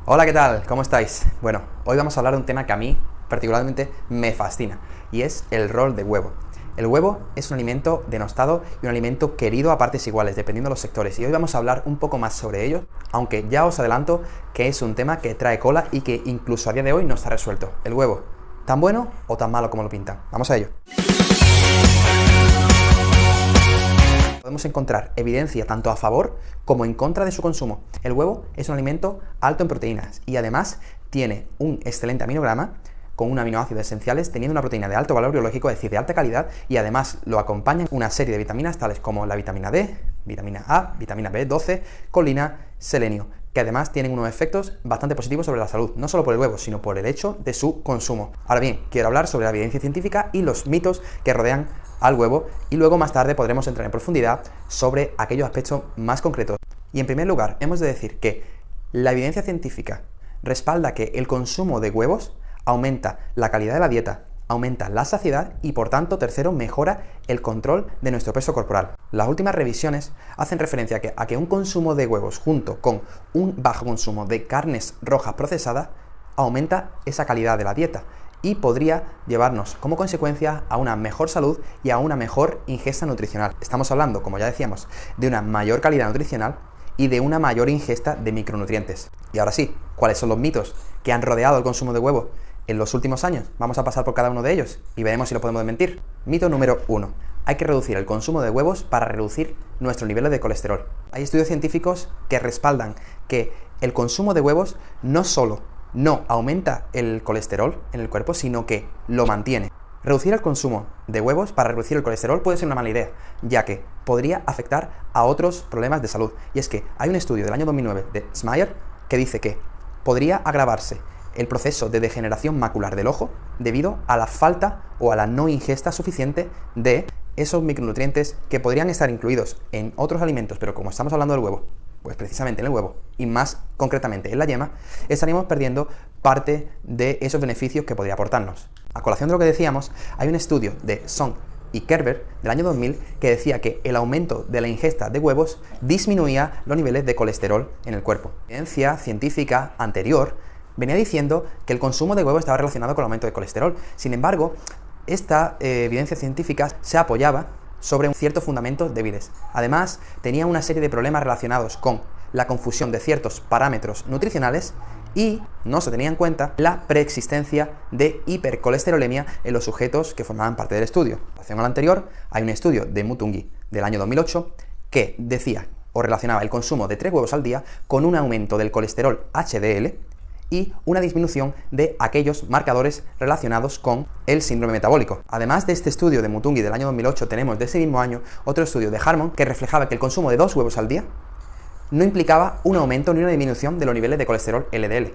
Hola, ¿qué tal? ¿Cómo estáis? Bueno, hoy vamos a hablar de un tema que a mí particularmente me fascina y es el rol de huevo. El huevo es un alimento denostado y un alimento querido a partes iguales, dependiendo de los sectores. Y hoy vamos a hablar un poco más sobre ello, aunque ya os adelanto que es un tema que trae cola y que incluso a día de hoy no está resuelto. El huevo, ¿tan bueno o tan malo como lo pintan? Vamos a ello. Podemos encontrar evidencia tanto a favor como en contra de su consumo. El huevo es un alimento alto en proteínas y además tiene un excelente aminograma con un aminoácido esenciales, teniendo una proteína de alto valor biológico, es decir, de alta calidad, y además lo acompañan una serie de vitaminas tales como la vitamina D, vitamina A, vitamina B12, colina, selenio, que además tienen unos efectos bastante positivos sobre la salud, no solo por el huevo, sino por el hecho de su consumo. Ahora bien, quiero hablar sobre la evidencia científica y los mitos que rodean al huevo, y luego más tarde podremos entrar en profundidad sobre aquellos aspectos más concretos. Y en primer lugar, hemos de decir que la evidencia científica respalda que el consumo de huevos aumenta la calidad de la dieta, aumenta la saciedad y, por tanto, tercero, mejora el control de nuestro peso corporal. Las últimas revisiones hacen referencia a que un consumo de huevos junto con un bajo consumo de carnes rojas procesadas aumenta esa calidad de la dieta y podría llevarnos como consecuencia a una mejor salud y a una mejor ingesta nutricional. Estamos hablando, como ya decíamos, de una mayor calidad nutricional y de una mayor ingesta de micronutrientes. Y ahora sí, ¿cuáles son los mitos que han rodeado el consumo de huevo en los últimos años? Vamos a pasar por cada uno de ellos y veremos si lo podemos desmentir. Mito número 1. Hay que reducir el consumo de huevos para reducir nuestros niveles de colesterol. Hay estudios científicos que respaldan que el consumo de huevos no solo no aumenta el colesterol en el cuerpo, sino que lo mantiene. Reducir el consumo de huevos para reducir el colesterol puede ser una mala idea, ya que podría afectar a otros problemas de salud. Y es que hay un estudio del año 2009 de Smayer que dice que podría agravarse el proceso de degeneración macular del ojo debido a la falta o a la no ingesta suficiente de esos micronutrientes que podrían estar incluidos en otros alimentos, pero como estamos hablando del huevo, pues precisamente en el huevo, y más concretamente en la yema, estaríamos perdiendo parte de esos beneficios que podría aportarnos. A colación de lo que decíamos, hay un estudio de Song y Kerber del año 2000 que decía que el aumento de la ingesta de huevos disminuía los niveles de colesterol en el cuerpo. La evidencia científica anterior venía diciendo que el consumo de huevos estaba relacionado con el aumento de colesterol. Sin embargo, esta evidencia científica se apoyaba sobre ciertos fundamentos débiles. Además, tenía una serie de problemas relacionados con la confusión de ciertos parámetros nutricionales y no se tenía en cuenta la preexistencia de hipercolesterolemia en los sujetos que formaban parte del estudio. En relación al anterior, hay un estudio de Mutungi del año 2008 que decía o relacionaba el consumo de 3 huevos al día con un aumento del colesterol HDL y una disminución de aquellos marcadores relacionados con el síndrome metabólico. Además de este estudio de Mutungi del año 2008, tenemos de ese mismo año otro estudio de Harmon que reflejaba que el consumo de 2 huevos al día no implicaba un aumento ni una disminución de los niveles de colesterol LDL.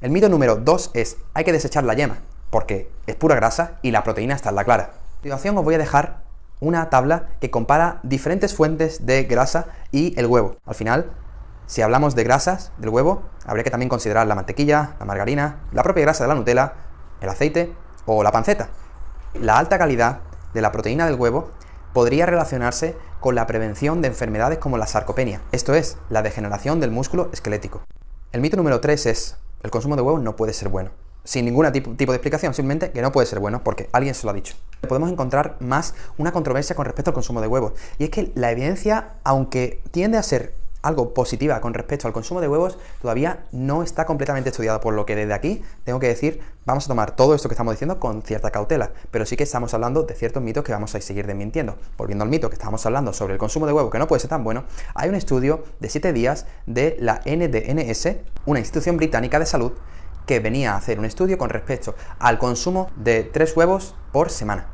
El mito número 2 es: hay que desechar la yema, porque es pura grasa y la proteína está en la clara. A continuación os voy a dejar una tabla que compara diferentes fuentes de grasa y el huevo. Al final, si hablamos de grasas del huevo, habría que también considerar la mantequilla, la margarina, la propia grasa de la Nutella, el aceite o la panceta. La alta calidad de la proteína del huevo podría relacionarse con la prevención de enfermedades como la sarcopenia, esto es, la degeneración del músculo esquelético. El mito número 3 es: el consumo de huevos no puede ser bueno. Sin ningún tipo de explicación, simplemente que no puede ser bueno porque alguien se lo ha dicho. Podemos encontrar más una controversia con respecto al consumo de huevos, y es que la evidencia, aunque tiende a ser algo positiva con respecto al consumo de huevos, todavía no está completamente estudiado, por lo que desde aquí tengo que decir, vamos a tomar todo esto que estamos diciendo con cierta cautela, pero sí que estamos hablando de ciertos mitos que vamos a seguir desmintiendo. Volviendo al mito que estábamos hablando sobre el consumo de huevo, que no puede ser tan bueno, hay un estudio de 7 días de la NDNS, una institución británica de salud, que venía a hacer un estudio con respecto al consumo de 3 huevos por semana.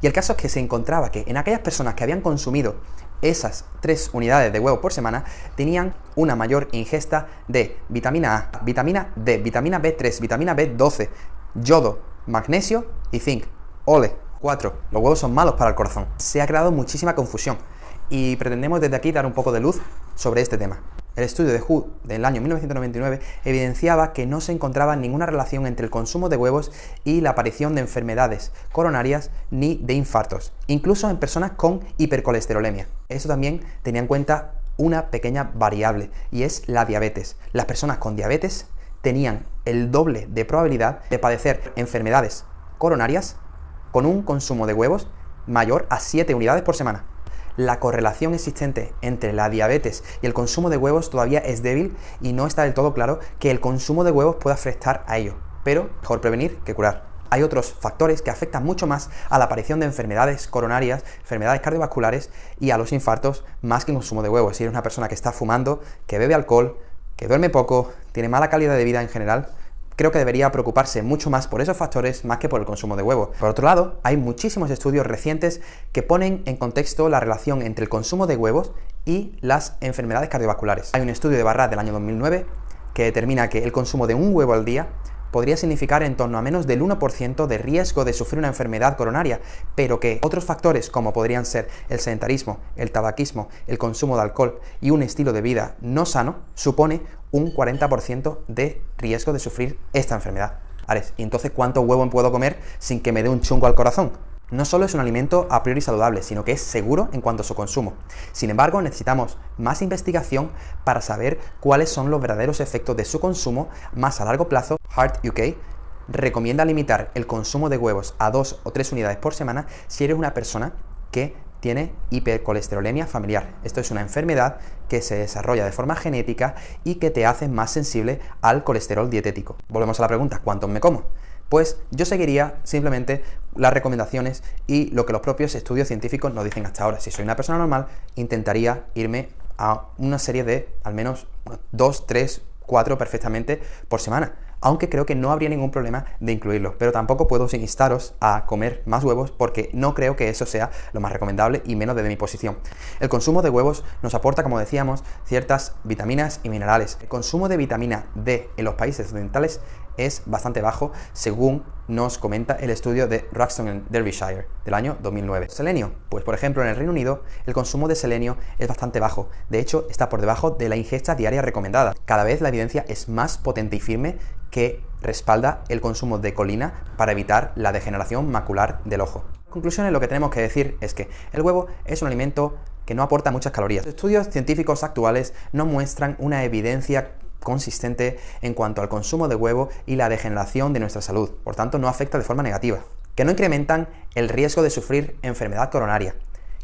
Y el caso es que se encontraba que en aquellas personas que habían consumido esas 3 unidades de huevo por semana tenían una mayor ingesta de vitamina A, vitamina D, vitamina B3, vitamina B12, yodo, magnesio y zinc. ¡Ole! 4. Los huevos son malos para el corazón. Se ha creado muchísima confusión y pretendemos desde aquí dar un poco de luz sobre este tema. El estudio de WHO del año 1999 evidenciaba que no se encontraba ninguna relación entre el consumo de huevos y la aparición de enfermedades coronarias ni de infartos, incluso en personas con hipercolesterolemia. Eso también tenía en cuenta una pequeña variable, y es la diabetes. Las personas con diabetes tenían el doble de probabilidad de padecer enfermedades coronarias con un consumo de huevos mayor a 7 unidades por semana. La correlación existente entre la diabetes y el consumo de huevos todavía es débil y no está del todo claro que el consumo de huevos pueda afectar a ello, pero mejor prevenir que curar. Hay otros factores que afectan mucho más a la aparición de enfermedades coronarias, enfermedades cardiovasculares y a los infartos más que el consumo de huevos. Si eres una persona que está fumando, que bebe alcohol, que duerme poco, tiene mala calidad de vida en general, creo que debería preocuparse mucho más por esos factores más que por el consumo de huevos. Por otro lado, hay muchísimos estudios recientes que ponen en contexto la relación entre el consumo de huevos y las enfermedades cardiovasculares. Hay un estudio de Barrat del año 2009 que determina que el consumo de un huevo al día podría significar en torno a menos del 1% de riesgo de sufrir una enfermedad coronaria, pero que otros factores como podrían ser el sedentarismo, el tabaquismo, el consumo de alcohol y un estilo de vida no sano, supone un 40% de riesgo de sufrir esta enfermedad. Ares, ¿y entonces cuánto huevo puedo comer sin que me dé un chungo al corazón? No solo es un alimento a priori saludable, sino que es seguro en cuanto a su consumo. Sin embargo, necesitamos más investigación para saber cuáles son los verdaderos efectos de su consumo más a largo plazo. Heart UK recomienda limitar el consumo de huevos a 2 o 3 unidades por semana si eres una persona que tiene hipercolesterolemia familiar. Esto es una enfermedad que se desarrolla de forma genética y que te hace más sensible al colesterol dietético. Volvemos a la pregunta, ¿cuántos me como? Pues yo seguiría simplemente las recomendaciones y lo que los propios estudios científicos nos dicen hasta ahora. Si soy una persona normal, intentaría irme a una serie de al menos 2, 3, 4 perfectamente por semana. Aunque creo que no habría ningún problema de incluirlo, pero tampoco puedo instaros a comer más huevos porque no creo que eso sea lo más recomendable y menos desde mi posición. El consumo de huevos nos aporta, como decíamos, ciertas vitaminas y minerales. El consumo de vitamina D en los países occidentales es bastante bajo, según nos comenta el estudio de Ruxton en Derbyshire del año 2009. Selenio, pues por ejemplo en el Reino Unido el consumo de selenio es bastante bajo, de hecho está por debajo de la ingesta diaria recomendada. Cada vez la evidencia es más potente y firme que respalda el consumo de colina para evitar la degeneración macular del ojo. En conclusión, lo que tenemos que decir es que el huevo es un alimento que no aporta muchas calorías. Los estudios científicos actuales no muestran una evidencia consistente en cuanto al consumo de huevo y la degeneración de nuestra salud, por tanto no afecta de forma negativa, que no incrementan el riesgo de sufrir enfermedad coronaria,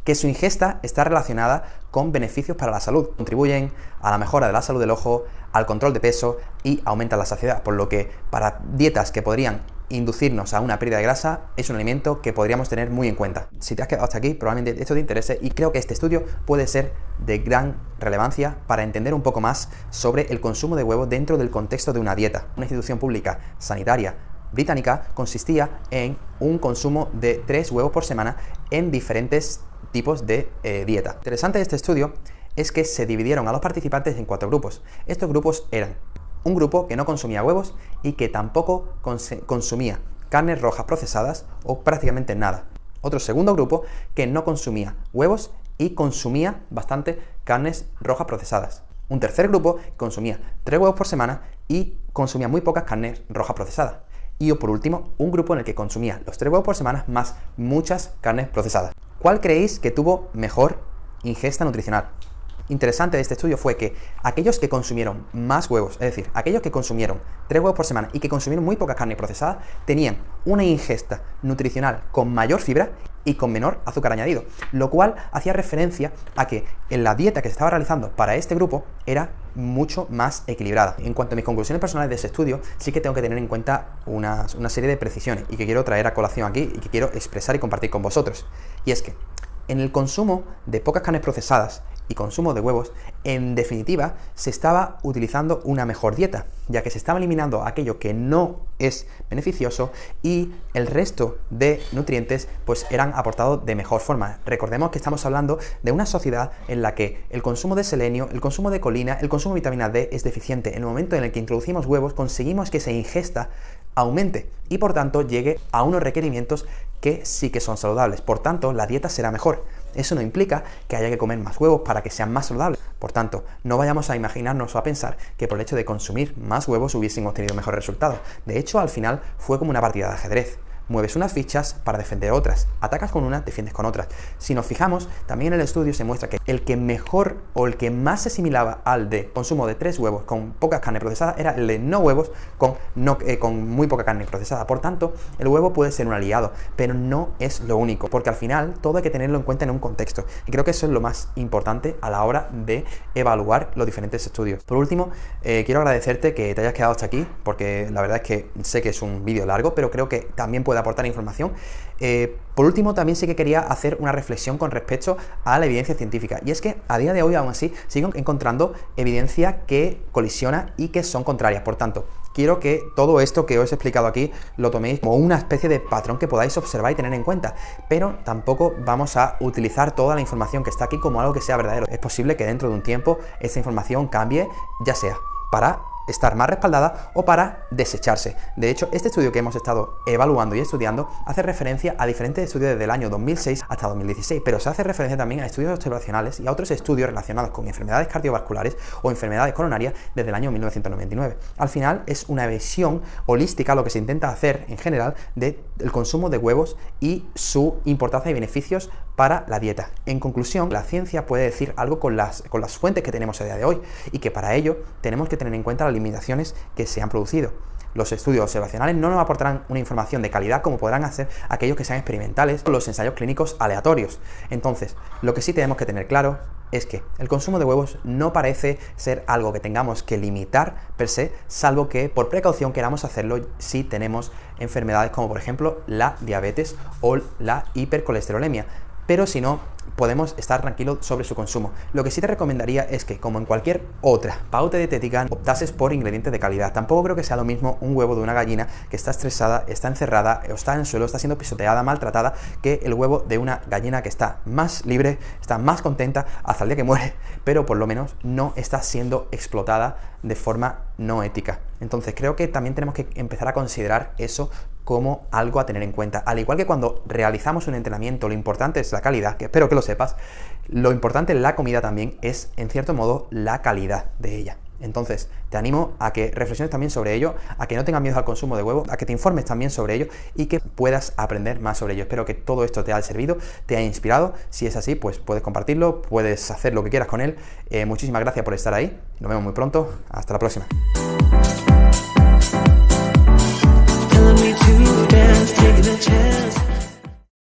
que su ingesta está relacionada con beneficios para la salud, contribuyen a la mejora de la salud del ojo, al control de peso y aumentan la saciedad, por lo que para dietas que podrían inducirnos a una pérdida de grasa es un alimento que podríamos tener muy en cuenta. Si te has quedado hasta aquí, probablemente esto te interese y creo que este estudio puede ser de gran relevancia para entender un poco más sobre el consumo de huevo dentro del contexto de una dieta. Una institución pública sanitaria británica consistía en un consumo de 3 huevos por semana en diferentes tipos de dieta. Interesante de este estudio es que se dividieron a los participantes en 4 grupos. Estos grupos eran un grupo que no consumía huevos y que tampoco consumía carnes rojas procesadas o prácticamente nada. Otro segundo grupo que no consumía huevos y consumía bastante carnes rojas procesadas. Un tercer grupo que consumía 3 huevos por semana y consumía muy pocas carnes rojas procesadas. Y por último, un grupo en el que consumía los 3 huevos por semana más muchas carnes procesadas. ¿Cuál creéis que tuvo mejor ingesta nutricional? Interesante de este estudio fue que aquellos que consumieron más huevos, es decir, aquellos que consumieron 3 huevos por semana y que consumieron muy poca carne procesada, tenían una ingesta nutricional con mayor fibra y con menor azúcar añadido, lo cual hacía referencia a que en la dieta que se estaba realizando para este grupo era mucho más equilibrada. En cuanto a mis conclusiones personales de ese estudio, sí que tengo que tener en cuenta una serie de precisiones y que quiero traer a colación aquí y que quiero expresar y compartir con vosotros. Y es que en el consumo de pocas carnes procesadas y consumo de huevos, en definitiva, se estaba utilizando una mejor dieta, ya que se estaba eliminando aquello que no es beneficioso y el resto de nutrientes pues eran aportados de mejor forma. Recordemos que estamos hablando de una sociedad en la que el consumo de selenio, el consumo de colina, el consumo de vitamina D es deficiente. En el momento en el que introducimos huevos, conseguimos que esa ingesta aumente y por tanto llegue a unos requerimientos que sí que son saludables. Por tanto, la dieta será mejor. Eso no implica que haya que comer más huevos para que sean más saludables. Por tanto, no vayamos a imaginarnos o a pensar que por el hecho de consumir más huevos hubiésemos tenido mejores resultados. De hecho, al final fue como una partida de ajedrez. mueves unas fichas para defender otras, atacas con unas, defiendes con otras. Si nos fijamos, también en el estudio se muestra que el que mejor o el que más se asimilaba al de consumo de 3 huevos con poca carne procesada era el de no huevos con muy poca carne procesada. Por tanto, el huevo puede ser un aliado, pero no es lo único, porque al final todo hay que tenerlo en cuenta en un contexto, y creo que eso es lo más importante a la hora de evaluar los diferentes estudios. Por último, quiero agradecerte que te hayas quedado hasta aquí, porque la verdad es que sé que es un vídeo largo, pero creo que también puede aportar información. Por último, también sí que quería hacer una reflexión con respecto a la evidencia científica, y es que a día de hoy, aún así, sigo encontrando evidencia que colisiona y que son contrarias. Por tanto, quiero que todo esto que os he explicado aquí lo toméis como una especie de patrón que podáis observar y tener en cuenta, pero tampoco vamos a utilizar toda la información que está aquí como algo que sea verdadero. Es posible que dentro de un tiempo esta información cambie, ya sea para estar más respaldada o para desecharse. De hecho, este estudio que hemos estado evaluando y estudiando hace referencia a diferentes estudios desde el año 2006 hasta 2016, pero se hace referencia también a estudios observacionales y a otros estudios relacionados con enfermedades cardiovasculares o enfermedades coronarias desde el año 1999. Al final es una visión holística lo que se intenta hacer en general del consumo de huevos y su importancia y beneficios para la dieta. En conclusión, la ciencia puede decir algo con las fuentes que tenemos a día de hoy, y que para ello tenemos que tener en cuenta las limitaciones que se han producido. Los estudios observacionales no nos aportarán una información de calidad como podrán hacer aquellos que sean experimentales o los ensayos clínicos aleatorios. Entonces, lo que sí tenemos que tener claro es que el consumo de huevos no parece ser algo que tengamos que limitar per se, salvo que por precaución queramos hacerlo si tenemos enfermedades como por ejemplo la diabetes o la hipercolesterolemia. Pero si no, podemos estar tranquilos sobre su consumo. Lo que sí te recomendaría es que, como en cualquier otra pauta dietética, optases por ingredientes de calidad. Tampoco creo que sea lo mismo un huevo de una gallina que está estresada, está encerrada, o está en el suelo, está siendo pisoteada, maltratada, que el huevo de una gallina que está más libre, está más contenta hasta el día que muere, pero por lo menos no está siendo explotada de forma no ética. Entonces creo que también tenemos que empezar a considerar eso como algo a tener en cuenta. Al igual que cuando realizamos un entrenamiento, lo importante es la calidad, que espero que lo sepas, lo importante en la comida también es, en cierto modo, la calidad de ella. Entonces, te animo a que reflexiones también sobre ello, a que no tengas miedo al consumo de huevos, a que te informes también sobre ello y que puedas aprender más sobre ello. Espero que todo esto te haya servido, te haya inspirado. Si es así, pues puedes compartirlo, puedes hacer lo que quieras con él. Muchísimas gracias por estar ahí. Nos vemos muy pronto. Hasta la próxima. To dance, taking a chance.